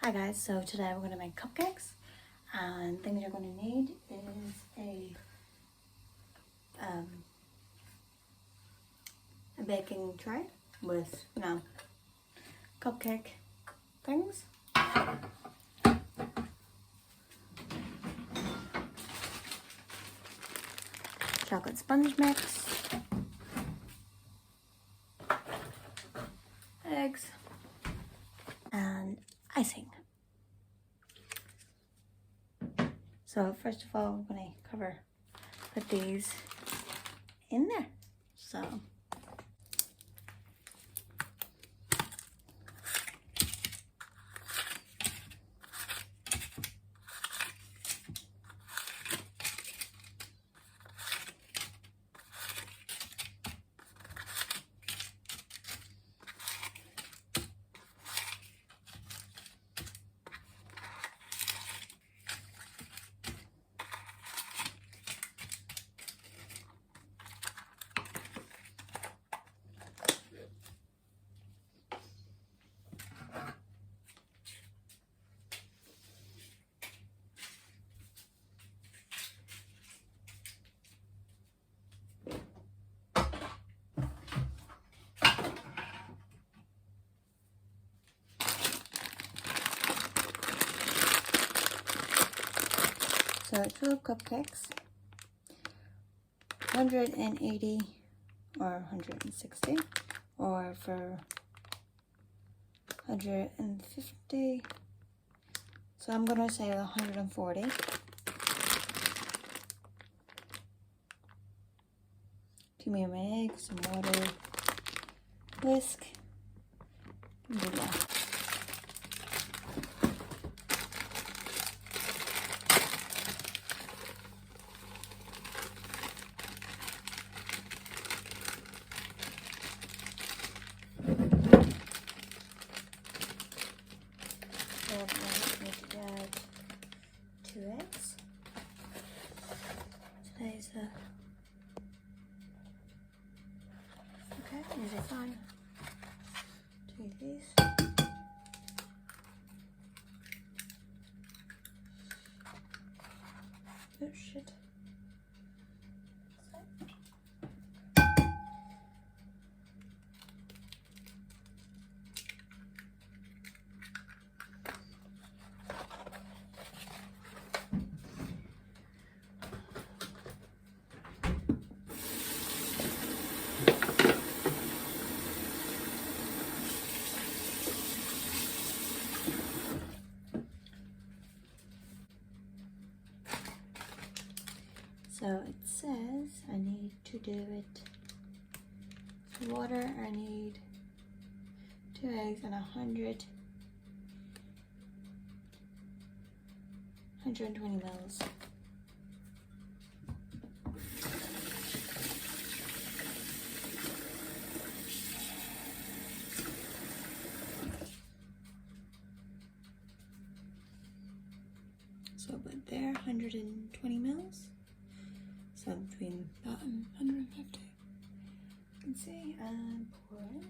Hi guys, so today we're going to make cupcakes, and things you're going to need is a baking tray with, cupcake things, chocolate sponge mix, eggs, and icing. So first of all, we're going to put these in there. So it's 12 cupcakes, 180 or 160, or for 150, so I'm gonna say 140. Two medium eggs, some water, whisk, and do that. So I need to add 2 eggs. Today's the okay, these are fine. Take these. Oh shit. So it says I need to do it. For water, I need 2 eggs and 120 mils. So but there, 120 mils. So between that and 150. You can see, and pour in.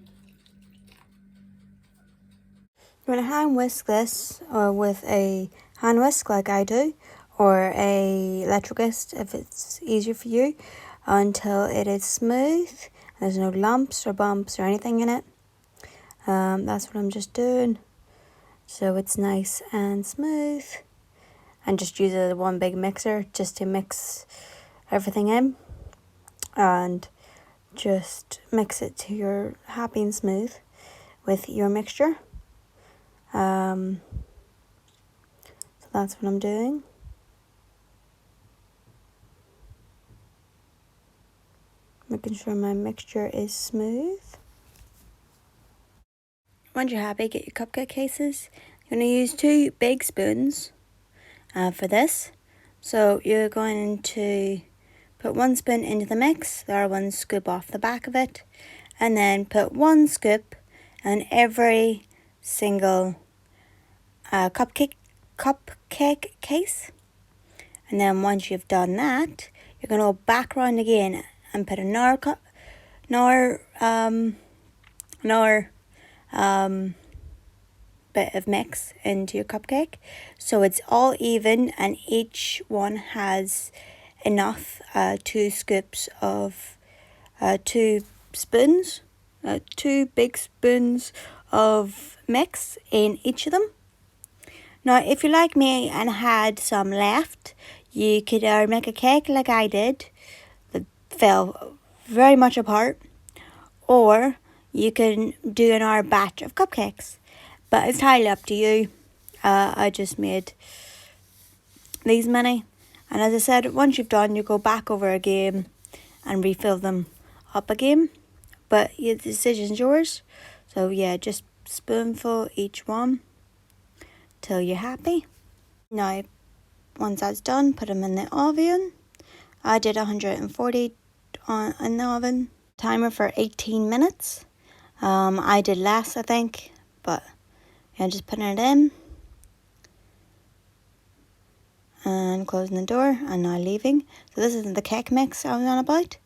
You want to hand whisk this with a hand whisk like I do, or a electricist if it's easier for you, until it is smooth. There's no lumps or bumps or anything in it. That's what I'm just doing. So it's nice and smooth. And just use it as one big mixer just to mix everything in. And just mix it till you're happy and smooth with your mixture. So that's what I'm doing. Making sure my mixture is smooth. Once you're happy, get your cupcake cases. You're going to use 2 big spoons for this. So you're going to put 1 spoon into the mix, the other 1 scoop off the back of it, and then put 1 scoop in every single cupcake case. And then once you've done that, you're going to go back around again and put another bit of mix into your cupcake, so it's all even and each one has enough 2 scoops of 2 spoons, 2 big spoons of mix in each of them. Now, if you're like me and had some left, you could make a cake like I did that fell very much apart, or you can do another batch of cupcakes, but it's entirely up to you. I just made these many, and as I said, once you've done, you go back over again and refill them up again, but the decision's yours. So yeah, just spoonful each one till you're happy. Now, once that's done, put them in the oven. I did 140 in the oven. Timer for 18 minutes. I did less, I think, but yeah, just putting it in and closing the door and now leaving. So this is the cake mix I was on about.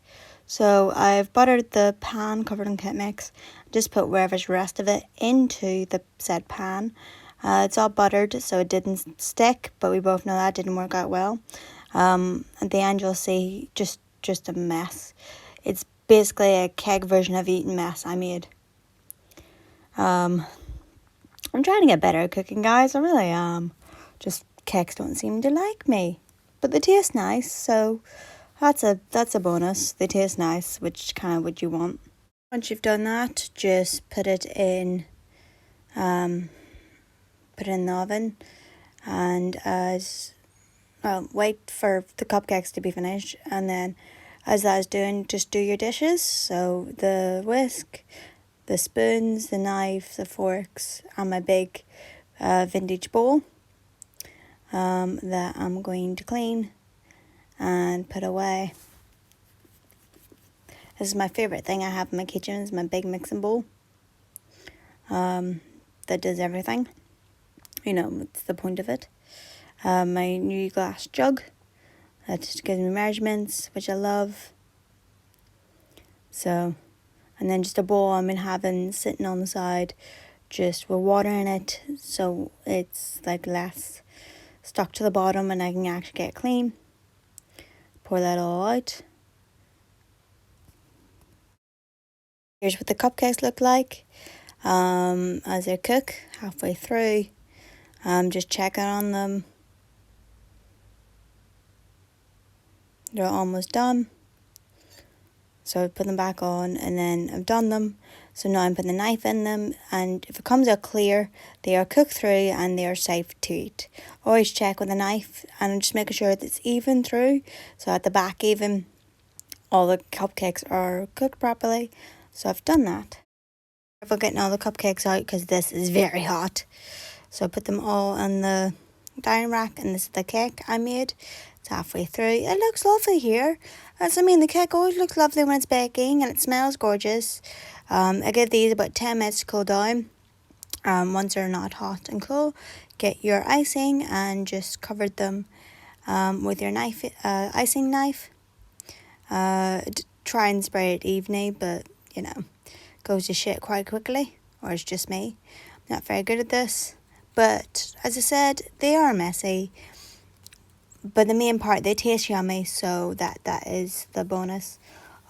So I've buttered the pan covered in cake mix. Just put wherever's rest of it into the said pan. It's all buttered, so it didn't stick, but we both know that didn't work out well. At the end, you'll see just a mess. It's basically a keg version of eating mess I made. I'm trying to get better at cooking, guys. I really am. Just cakes don't seem to like me, but they taste nice, so that's a bonus. They taste nice, which kind of what you want. Once you've done that, just put it in the oven, and wait for the cupcakes to be finished, and then as that is doing, just do your dishes. So the whisk, the spoons, the knife, the forks, and my big vintage bowl that I'm going to clean and put away. This is my favourite thing I have in my kitchen, is my big mixing bowl that does everything. You know, what's the point of it. My new glass jug that just gives me measurements, which I love. So, and then just a bowl I've been having sitting on the side, just with water in it, so it's like less stuck to the bottom and I can actually get clean. Pour that all out. Here's what the cupcakes look like as they cook halfway through. Just checking on them. They're almost done. So I put them back on and then I've done them. So now I'm putting the knife in them, and if it comes out clear, they are cooked through and they are safe to eat. Always check with a knife and I'm just making sure that it's even through. So at the back even, all the cupcakes are cooked properly. So I've done that. I'm getting all the cupcakes out because this is very hot. So I put them all on the dining rack, and this is the cake I made. It's halfway through. It looks lovely here. The cake always looks lovely when it's baking, and it smells gorgeous. I give these about 10 minutes to cool down. Once they're not hot and cool, get your icing and just cover them with your knife, icing knife. Try and spray it evenly, but you know, goes to shit quite quickly, or it's just me. I'm not very good at this, but as I said, they are messy. But the main part, they taste yummy, so that is the bonus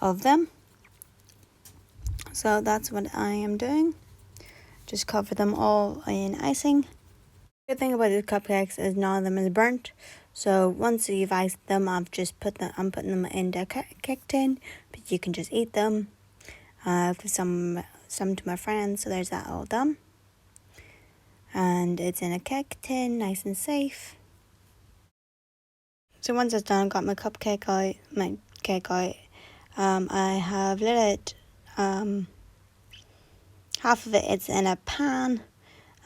of them. So that's what I am doing. Just cover them all in icing. The good thing about these cupcakes is none of them is burnt. So once you've iced them, I'm putting them in the cake tin, but you can just eat them. Give some to my friends, so there's that all done. And it's in a cake tin, nice and safe. So once it's done, I've got my cake out. I have lit it. Half of it's in a pan.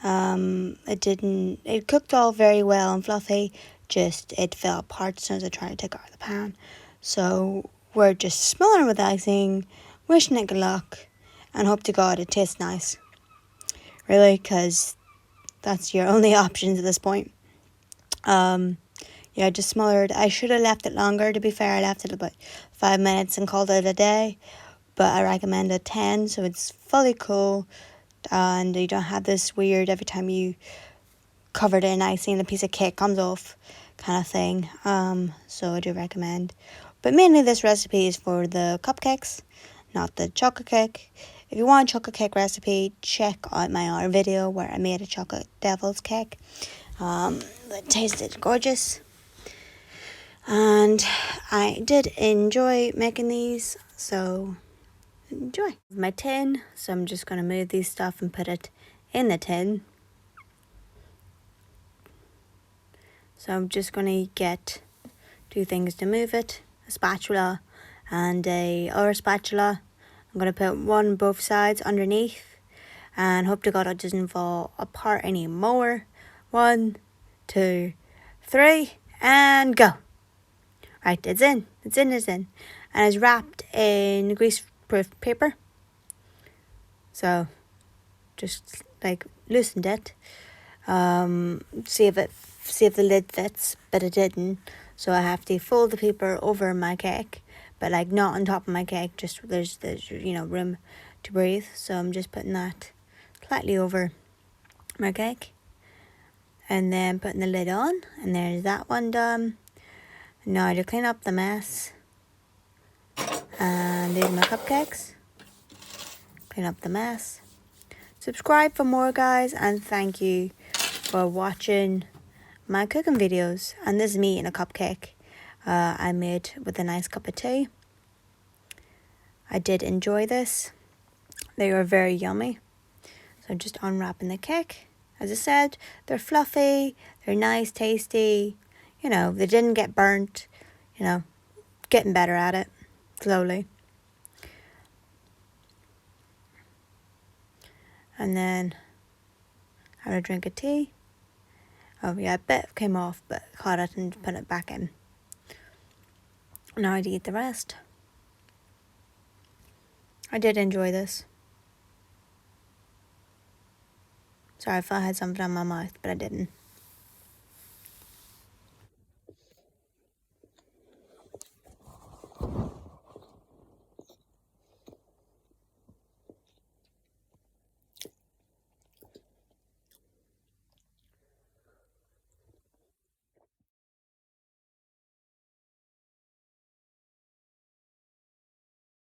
It cooked all very well and fluffy, just it fell apart as soon as I tried to take it out of the pan. So we're just smothering with icing, wishing it good luck, and hope to God it tastes nice. Really, because that's your only options at this point. Yeah, just smothered. I should have left it longer, to be fair. I left it about 5 minutes and called it a day, but I recommend a 10, so it's fully cool. and you don't have this weird every time you cover it in icing a piece of cake comes off kind of thing. So I do recommend. But mainly this recipe is for the cupcakes, not the chocolate cake. If you want a chocolate cake recipe, check out my other video where I made a chocolate devil's cake. That tasted gorgeous. And I did enjoy making these, so enjoy. My tin, so I'm just going to move these stuff and put it in the tin. So I'm just going to get two things to move it, a spatula and a other spatula. I'm going to put one on both sides underneath and hope to God it doesn't fall apart anymore. 1, 2, 3, and go. Right, it's in. And it's wrapped in grease-proof paper. So, just like loosened it. See if the lid fits, but it didn't. So I have to fold the paper over my cake, but like not on top of my cake. Just there's room to breathe. So I'm just putting that slightly over my cake, and then putting the lid on. And there's that one done. Now to clean up the mess, and these are my cupcakes. Clean up the mess. Subscribe for more, guys, and thank you for watching my cooking videos. And this is me in a cupcake I made with a nice cup of tea. I did enjoy this. They were very yummy. So just unwrapping the cake. As I said, they're fluffy, they're nice, tasty. They didn't get burnt. Getting better at it slowly. And then have a drink of tea. Oh yeah, a bit came off, but caught it and put it back in. Now I'd eat the rest. I did enjoy this. Sorry if I had something on my mouth, but I didn't.